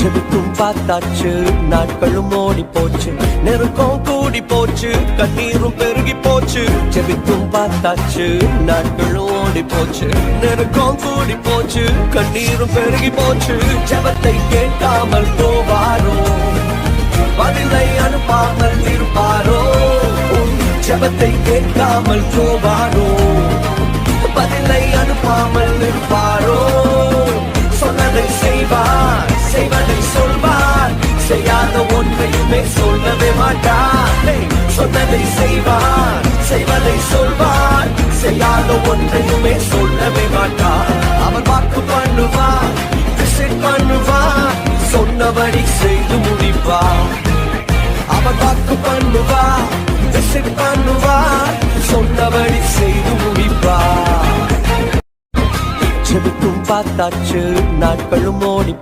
செவிக்கும் பார்த்தாச்சு, நாட்களும் ஓடி போச்சு, நெருக்கம் கூடி போச்சு, கண்ணீரும் பெருகி போச்சு. செவிக்கும் பார்த்தாச்சு, நாட்களும் ஓடி போச்சு, நெருக்கம் கூடி போச்சு, கண்ணீரும் பெருகி போச்சு. ஜெபத்தை கேட்காமல் போவாரோ, பதிலை அனுப்பாமல் இருப்பாரோ? ஜெபத்தை கேட்காமல் போவாரோ, பதிலை அனுப்பாமல் இருப்பாரோ? சொன்னதை செய்வார், செய்வதை சொல்வார், செய்யாத ஒன்றையுமே சொல்லவே மாட்டார். சொன்னதை செய்வார், செய்வதை சொல்வார், செய்யாத ஒன்றையுமே சொல்லவே மாட்டார். அவர் வாக்கு பண்ணுவார், விசிட் பண்ணுவார், சொன்னபடி செய்து முடிப்பார். அவர் வாக்கு பண்ணுவார், விசிட் பண்ணுவார், சொன்னபடி செய்து முடிப்பார். செவிக்கும் பார்த்தாச்சு, நாட்களும் ஓடி